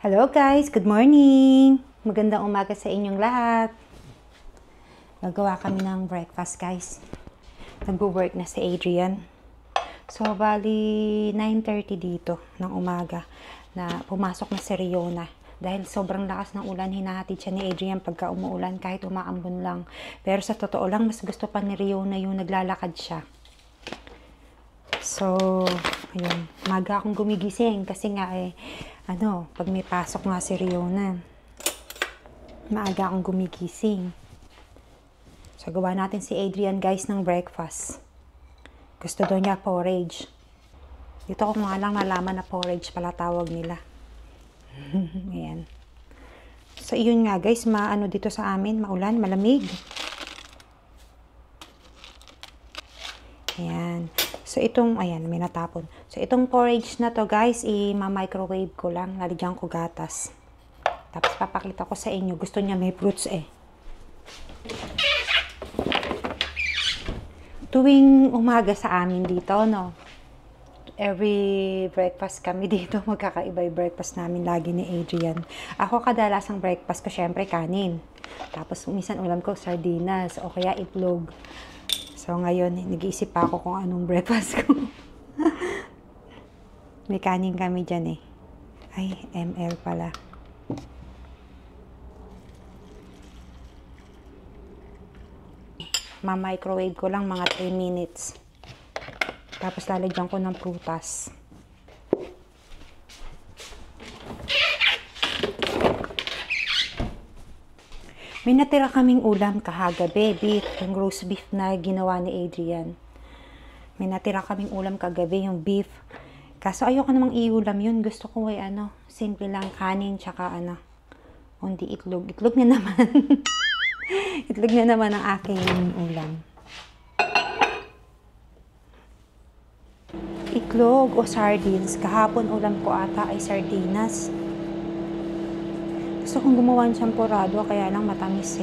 Hello guys, good morning! Magandang umaga sa inyong lahat. Nagawa kami ng breakfast guys. Nag-work na si Adrian. So, bali 9:30 dito ng umaga na pumasok na si Riona. Dahil sobrang lakas ng ulan, hinahatid siya ni Adrian pagka umuulan kahit umaambon lang. Pero sa totoo lang, mas gusto pa ni Riona yung naglalakad siya. So, ayun. Maga akong gumigising kasi nga pag may pasok nga si Riona, maaga akong gumigising. So, gawa natin si Adrian guys ng breakfast. Gusto daw niya porridge. Dito ko nga lang nalaman na porridge pala tawag nila. Ayan. So, yun nga guys, dito sa amin, maulan, malamig. Ayan. So, ayan, may natapon. So, itong porridge na to, guys, i-microwave ko lang. Lalagyan ko gatas. Tapos, papakita ko sa inyo. Gusto niya may fruits Tuwing umaga sa amin dito, no? Every breakfast kami dito, magkakaiba yung breakfast namin lagi ni Adrian. Ako, kadalasang breakfast ko, syempre, kanin. Tapos, minsan ulam ko, sardinas, o kaya itlog. So, ngayon, nag-iisip pa ako kung anong breakfast ko. May kanin kami dyan Ay, ML pala. Ma-microwave ko lang mga 3 minutes. Tapos, lalagyan ko ng prutas. May natira kaming ulam kahagabi, beef, yung roast beef na ginawa ni Adrian. May natira kaming ulam kagabi, yung beef. Kaso ayoko namang iulam yun. Gusto ko simple lang kanin, tsaka undi itlog. Itlog na naman. Itlog na naman ang aking ulam. Itlog o sardines. Kahapon ulam ko ata ay sardinas. Gusto kong gumawa ng champurado, kaya lang matamis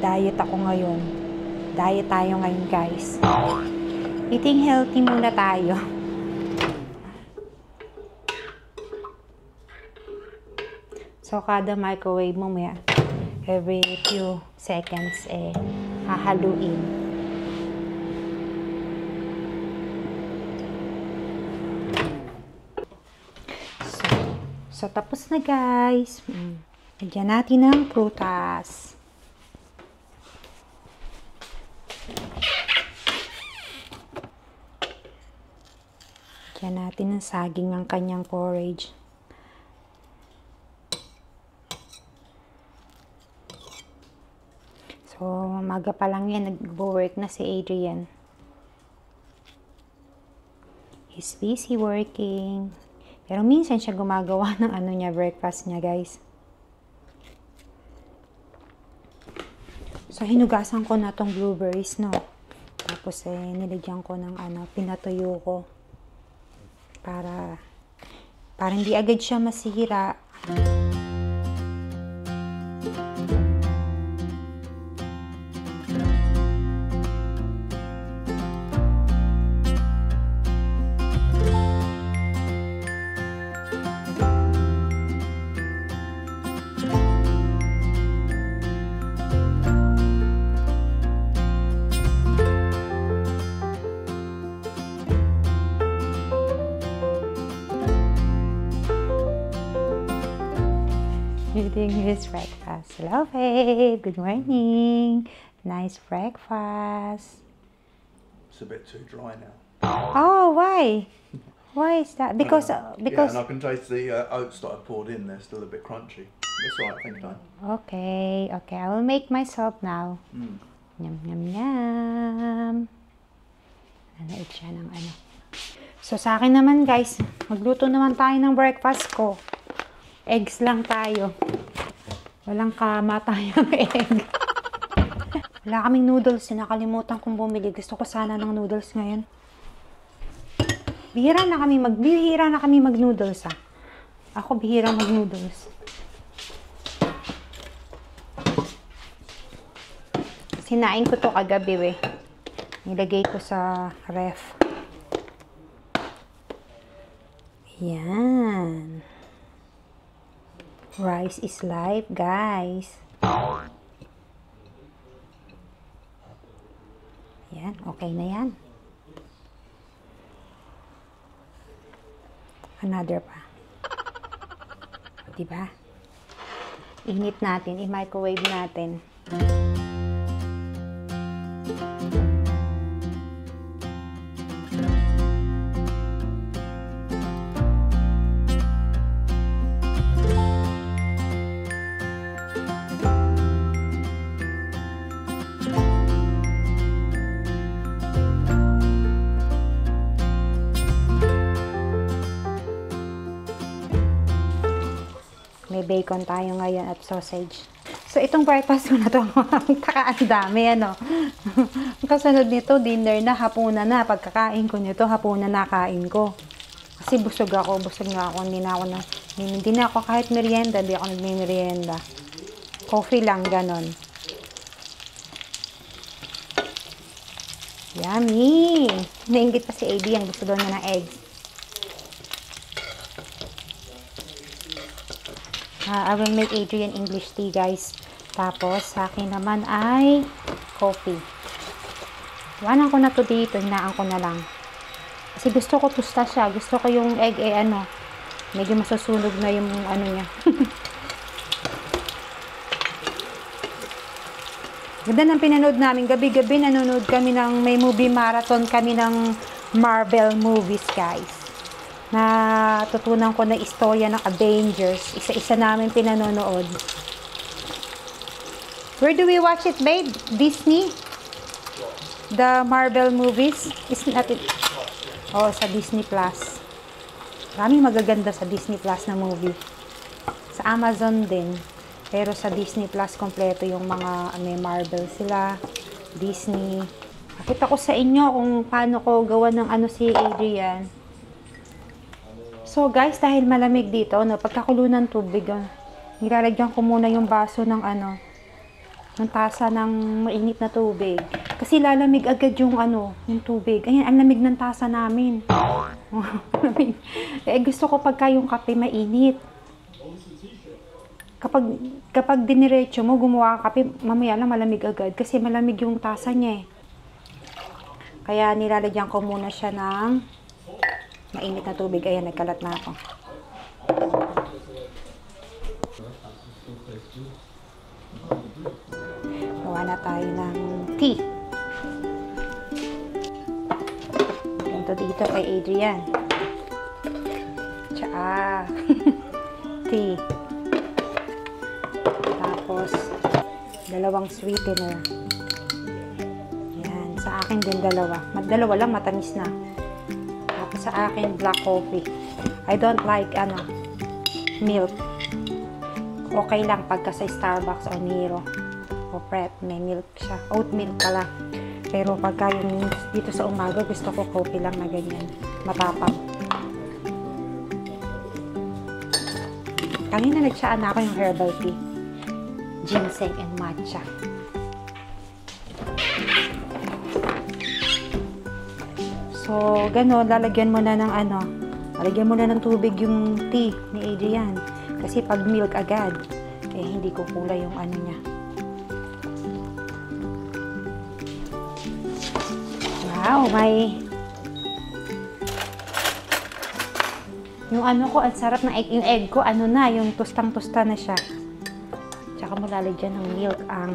diet ako ngayon. Diet tayo ngayon, guys. Eating healthy muna tayo. So, kada microwave mo, every few seconds, hahaluin. So, tapos na guys. Lagyan natin ng prutas. Lagyan natin ng saging ng kanyang porridge. So, maga pa lang yan. Nag-work na si Adrian. He's busy working. Pero minsan siya gumagawa ng breakfast niya, guys. So, hinugasan ko na tong blueberries, no? Tapos, nilagyan ko ng pinatuyo ko. Para hindi agad siya masira. Eating his breakfast. Hello, babe. Good morning. Nice breakfast. It's a bit too dry now. Oh, why? Why is that? Because Yeah, and I can taste the oats that I poured in. They're still a bit crunchy. That's all right, thank you. Okay. I will make myself now. Yum, yum, yum. Nanaid siya ng So, sa akin naman, guys, magluto naman tayo ng breakfast ko. Eggs lang tayo. Walang kamatayang egg. Wala kaming noodles. Nakalimutan kong bumili. Gusto ko sana ng noodles ngayon. Bihira na kami mag-noodles Ako bihira mag-noodles. Sinain ko to kagabi Nilagay ko sa ref. Yan. Rice is life, guys. Yan, okay na yan. Another pa. Diba? Init natin, i-microwave natin. May bacon tayo ngayon at sausage. So, itong breakfast ko na to, ang dami, ano. Kasunod nito, dinner na, hapunan na. Pagkakain ko nito, hapunan na kain ko. Kasi busog nga ako, hindi na ako kahit merienda, hindi ako nagme-merienda. Coffee lang, ganon. Yummy! Nainggit pa si AB, ang gusto doon niya ng eggs. I will make Adrian English tea, guys. Tapos, sa akin naman ay coffee. Iwanan ko na to dito. Hinaan ko na lang. Kasi gusto ko tusta siya. Gusto ko yung egg, medyo masusunog na yung ano niya. Ganda ng pinanood namin. Gabi-gabi nanonood kami may movie marathon kami ng Marvel movies, guys. Natutunan ko na istorya ng Avengers. Isa-isa namin pinanonood. Where do we watch it, babe? Disney? The Marvel movies? Isn't that it? Oh, sa Disney Plus. Maraming magaganda sa Disney Plus na movie. Sa Amazon din. Pero sa Disney Plus, kompleto yung mga may Marvel sila. Disney. Pakita ko sa inyo kung paano ko gawa ng si Adrian. So guys, dahil malamig dito, pagkakulo ng tubig, nilalagyan ko muna yung baso ng ng tasa ng mainit na tubig. Kasi lalamig agad yung yung tubig. Ayan, ang lamig ng tasa namin. Gusto ko pagka yung kape mainit. Kapag diniretso mo, gumawa ka kape, mamaya lang malamig agad. Kasi malamig yung tasa niya. Kaya nilalagyan ko muna siya ng mainit na tubig. Ayan, nagkalat na ako. Gawa na tayo ng tea. Ganito dito kay Adrian. Tsaa. Tea. Tapos, dalawang sweetener. Yan. Sa akin din dalawa. Dalawa lang, matamis na. Sa akin, black coffee. I don't like, milk. Okay lang pagka sa Starbucks o Nero o Pret, may milk siya. Oat milk pala. Pero pagka yung dito sa umaga, gusto ko coffee lang na ganyan. Matapang. Kanina nagsaan ako yung herbal tea. Ginseng and matcha. So, gano'n, lalagyan mo na ng lalagyan mo na ng tubig yung tea ni Adrian. Kasi pag milk agad, hindi kukulay yung niya. Wow, may yung ko, ang sarap ng egg. Yung egg ko, yung tustang-tusta na siya. Tsaka mo lalagyan ng milk ang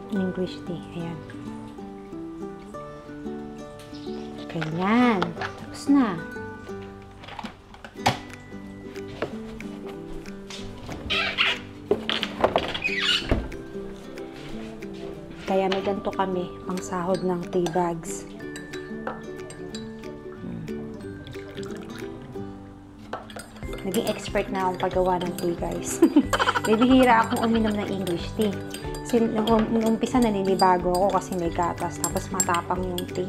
English tea. Ayan. Ganyan. Tapos na. Kaya may ganito kami, pang sahod ng tea bags. Naging expert na akong paggawa ng tea, guys. Bibihira akong uminom ng English tea. Kasi nung umpisa naninibago ako kasi may gatas, tapos matapang yung tea.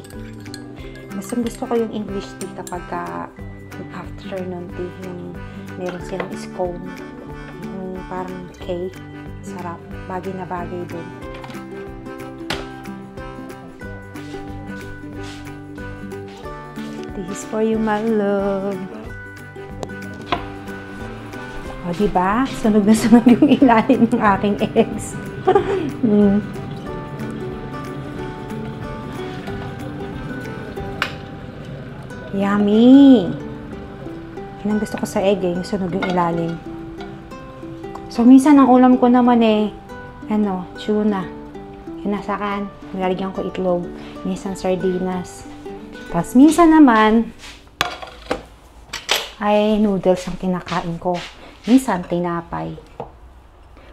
Mas gusto ko yung English tea kapag yung afternoon tea, yung meron silang scone, yung parang cake, sarap, bagay na bagay din. This is for you, my love. O, diba? Sunog na sunog yung ilalim ng aking eggs. Yummy! Yan ang gusto ko sa egg, yung sunog yung ilalim. So, minsan ang ulam ko naman tuna. Hinasakan, nilalagyan ko itlog. Minsan sardinas. Tapos, minsan naman, ay noodles ang kinakain ko. Minsan, tinapay.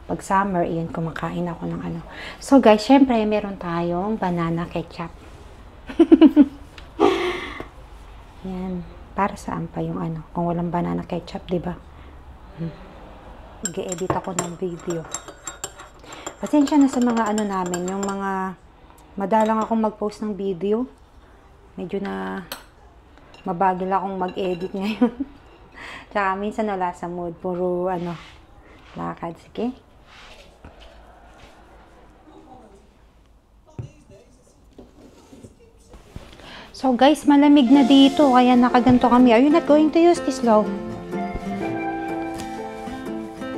Pag summer, iyan, kumakain ako ng ano. So, guys, syempre, meron tayong banana ketchup. Yan. Para saan pa yung ano? Kung walang banana ketchup, di ba? Mag-edit ako ng video. Pasensya na sa mga ano namin, yung mga madalang akong mag-post ng video. Medyo na mabagil akong mag-edit ngayon. Tsaka minsan wala sa mood. Puro ano, lakad. Sige. So guys, malamig na dito. Kaya nakaganto kami. Are you not going to use this, love?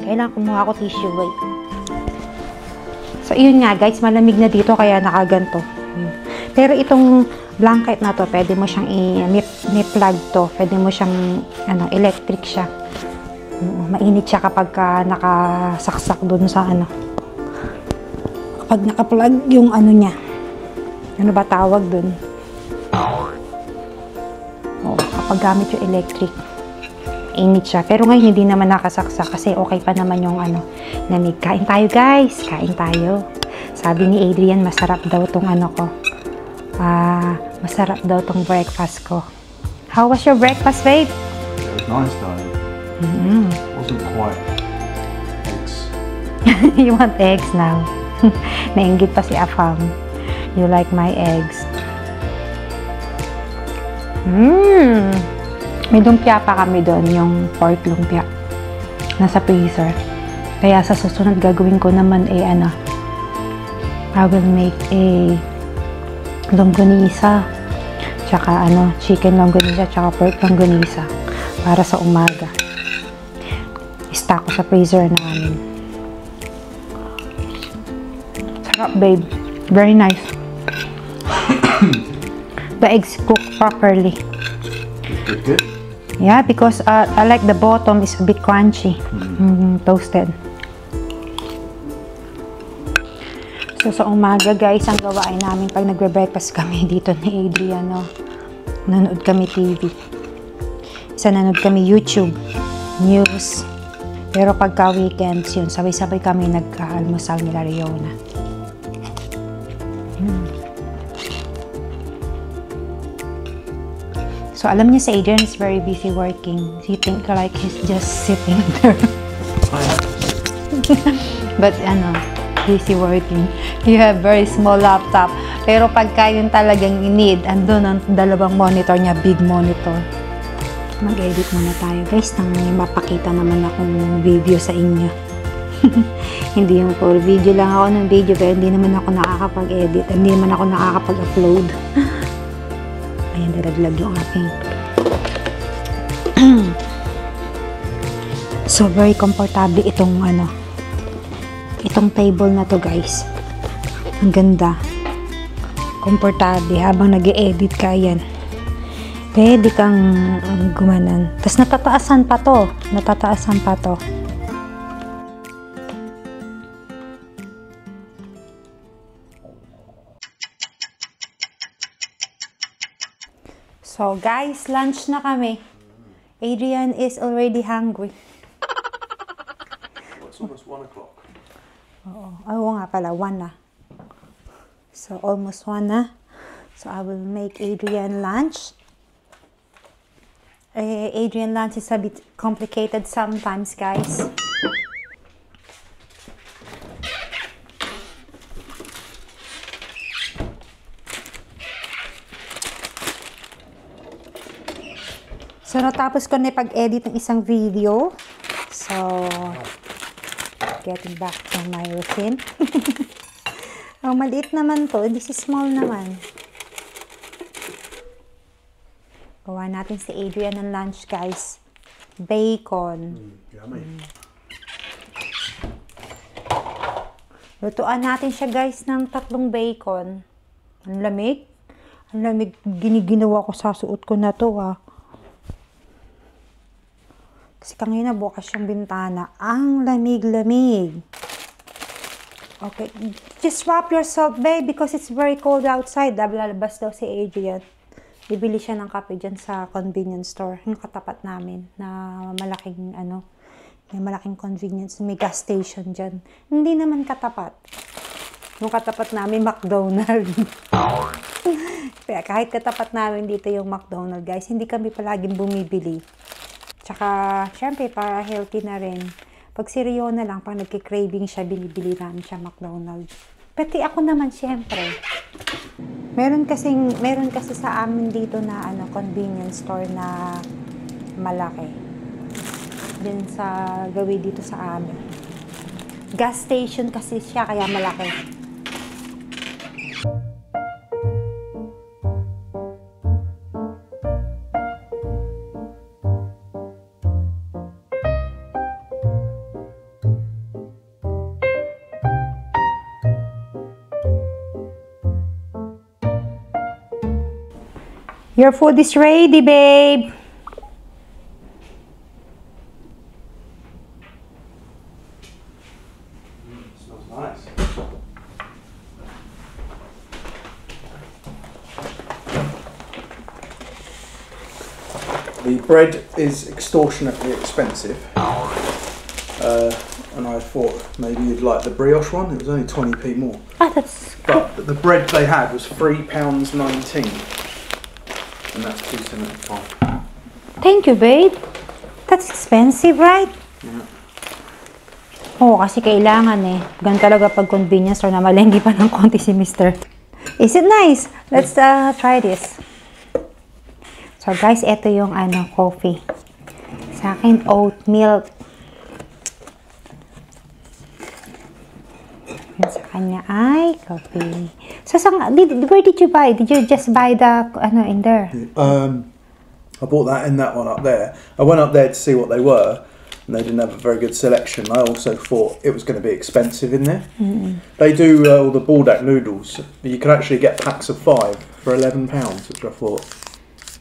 Kailangan kumuha ako tissue. Wait. So, yun nga guys. Malamig na dito. Kaya nakaganto. Pero itong blanket na to, pwede mo siyang may plug to. Pwede mo siyang, electric siya. Mainit siya kapag nakasaksak dun sa kapag nakaplug yung niya. Ano ba tawag dun? Kapag gamit yung electric, init siya. Pero ngayon, hindi naman nakasaksak kasi okay pa naman yung lamig. Kain tayo, guys. Kain tayo. Sabi ni Adrian, masarap daw tong ko. Masarap daw tong breakfast ko. How was your breakfast, babe? It was nice, darling. It wasn't quite eggs. You want eggs now? Nainggit pa si Afam. You like my eggs? May lumpia pa kami doon, yung pork lumpia. Nasa freezer. Kaya sa susunod gagawin ko naman I will make a longganisa. Tsaka chicken longganisa, tsaka pork longganisa. Para sa umaga. Stock ko sa freezer namin. Sarap, babe. Very nice. The eggs cook properly. Good. Yeah, because I like the bottom is a bit crunchy. Toasted. So, sa umaga, guys, ang gawain namin pag nagbe-breakfast kami dito ni Adrian, nanood kami TV. Isa nanood kami YouTube, news. Pero pagka weekends yun, sabay-sabay kami nagka-almusal nila Riona. So, alam niya si Adrian is very busy working. You think like he's just sitting there. But, busy working. You have very small laptop. Pero pagka yun talagang need, andun ang dalawang monitor niya, big monitor. Mag-edit muna tayo, guys, nang mapakita naman akong video sa inyo. Hindi yung full video lang ako ng video, pero hindi naman ako nakakapag-edit. Hindi naman ako nakakapag-upload. Ayan, nalaglag yung aking. So, very comfortable itong itong table na to, guys. Ang ganda. Komportable habang nag-e-edit ka, yan. Pwede kang gumanan. Tapos natataasan pa to. Natataasan pa to. So, guys, lunch na kami. Adrian is already hungry. It's almost 1 o'clock. Oo nga pala, 1 na. So, almost 1 na. So, I will make Adrian lunch. Adrian lunch is a bit complicated sometimes, guys. So, natapos ko na pag-edit ng isang video. So, getting back to my routine. Oh, maliit naman to. This is small naman. Gawa natin si Adrian ng lunch, guys. Bacon. Yummy. Lutuan natin siya guys ng 3 bacon. Ang lamig. Ang lamig. Giniginawa ko sa suot ko na to Kasi kanina bukas yung bintana. Ang lamig-lamig. Okay. Just wrap yourself, babe, because it's very cold outside. Lalabas daw si Adrian. Bibili siya ng kape dyan sa convenience store. Yung katapat namin na malaking may malaking convenience. May gas station dyan. Hindi naman katapat. Yung katapat namin, McDonald's. Kaya kahit katapat namin dito yung McDonald's, guys, hindi kami palaging bumibili. Tsaka, syempre, para healthy na rin. Pag si Riona lang, pag nagki-craving siya, binibili namin siya McDonald's. Pati ako naman, syempre. Meron kasi sa amin dito na convenience store na malaki. Din sa gawin dito sa amin. Gas station kasi siya, kaya malaki. Your food is ready, babe. Smells nice. The bread is extortionately expensive. And I thought maybe you'd like the brioche one. It was only 20p more. Ah, that's But the bread they had was £3.19. And that's £2.75. Thank you, babe. That's expensive, right? Yeah. Oo, kasi kailangan Ganun talaga pag convenience store na malenggi pa ng konti si Mr. Is it nice? Let's try this. So, guys, ito yung coffee. Sa akin, oat milk. Yan sa kanya ay coffee. So, where did you buy? Did you just buy the, in there? I bought that in that one up there. I went up there to see what they were, and they didn't have a very good selection. I also thought it was going to be expensive in there. They do all the Baldock noodles. You can actually get packs of 5 for £11, which I thought,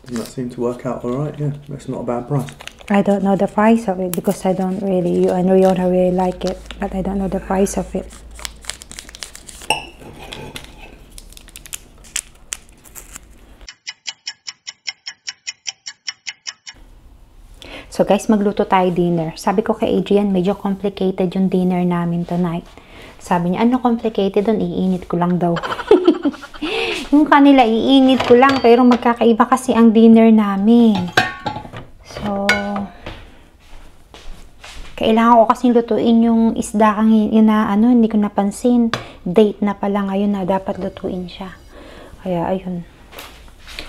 doesn't that seem to work out all right? Yeah, that's not a bad price. I don't know the price of it because I don't really, you and Riona really like it, but I don't know the price of it. So guys, magluto tayo dinner. Sabi ko kay Adrian, medyo complicated yung dinner namin tonight. Sabi niya, ano complicated doon? Iinit ko lang daw. Yung kanila, iinit ko lang. Pero magkakaiba kasi ang dinner namin. So, kailangan ko kasing lutuin yung isda kang hindi ko napansin. Date na pala ngayon na dapat lutuin siya. Kaya, ayun.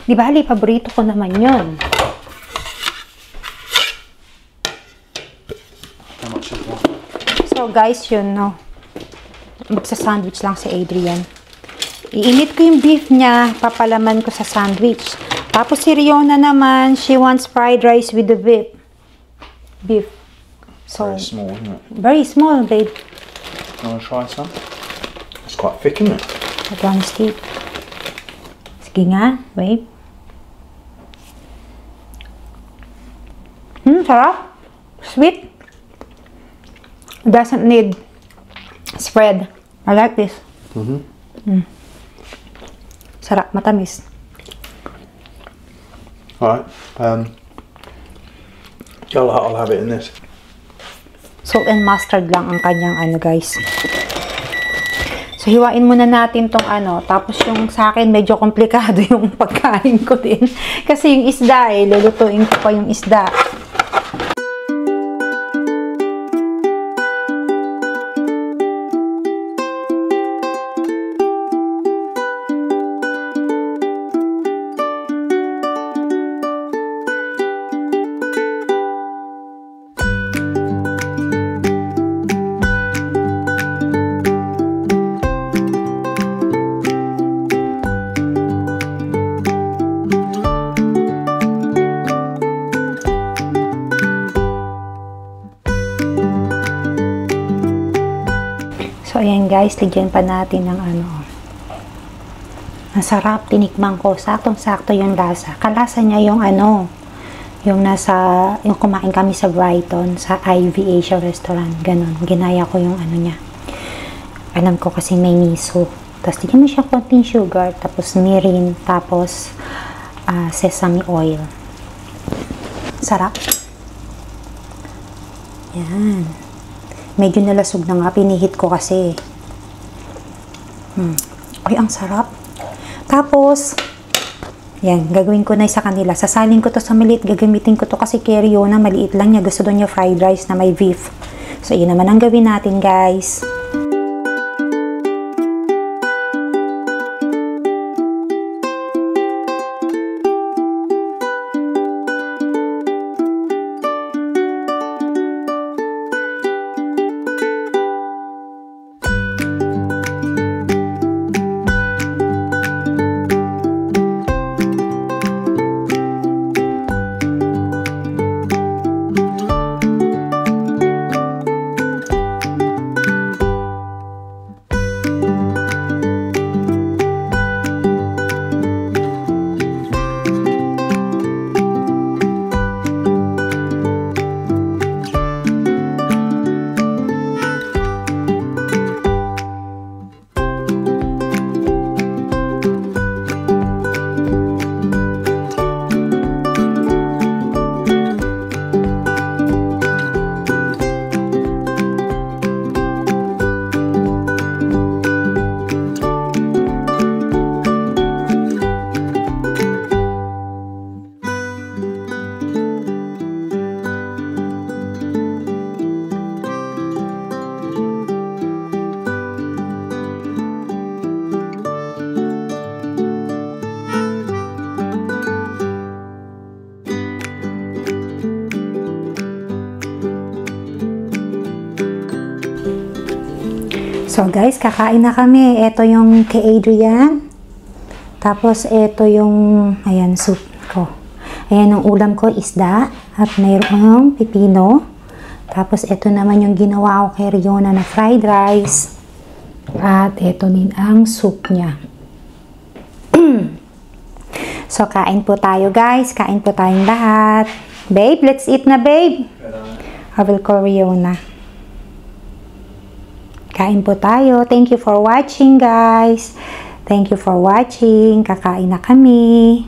Di ba, paborito ko naman yun. So guys, yun magsa-sandwich lang si Adrian. Iinit ko yung beef niya, papalaman ko sa sandwich. Tapos si Riona naman, she wants fried rice with the beef. So, Very small, isn't it? Very small, babe. You want to try some? It's quite thick, isn't it? That one is thick. Sige nga, babe. Sarap. Sweet. Doesn't need spread. I like this. Sarap, matamis. Alright. I'll have it in this. Salt and mustard lang ang kanyang guys. So, hiwain muna natin tong Tapos yung sa akin, medyo komplikado yung pagkain ko din. Kasi yung isda lulutuin ko pa yung isda. natin guys, ligyan pa natin ng ano. Masarap, tinikman ko. Saktong-sakto yung lasa. Kalasa niya yung ano, yung kumain kami sa Brighton, sa Ivy Asia Restaurant. Ganon. Ginaya ko yung ano niya. Alam ko kasi may miso. Tapos, tigyan mo siya konting sugar. Tapos, mirin. Tapos, sesame oil. Sarap. Yan. Medyo nalasog na nga. Pinihit ko kasi. Ay, ang sarap. Tapos, yan. Gagawin ko na sa kanila. Sasalin ko to sa maliit. Gagamitin ko to kasi kay Riona. Maliit lang niya. Gusto doon niya fried rice na may beef. So, yun naman ang gawin natin, guys. So guys, kakain na kami. Ito yung kay Adrian. Tapos ito yung, ayan, soup ko. Ayan, ang ulam ko, isda. At mayroong pipino. Tapos ito naman yung ginawa ko kay Riona na fried rice. At ito din ang soup niya. So, kain po tayo guys. Kain po tayong lahat. Babe, let's eat na babe. I will call Riona. Kain po tayo. Thank you for watching, guys. Thank you for watching. Kakain na kami.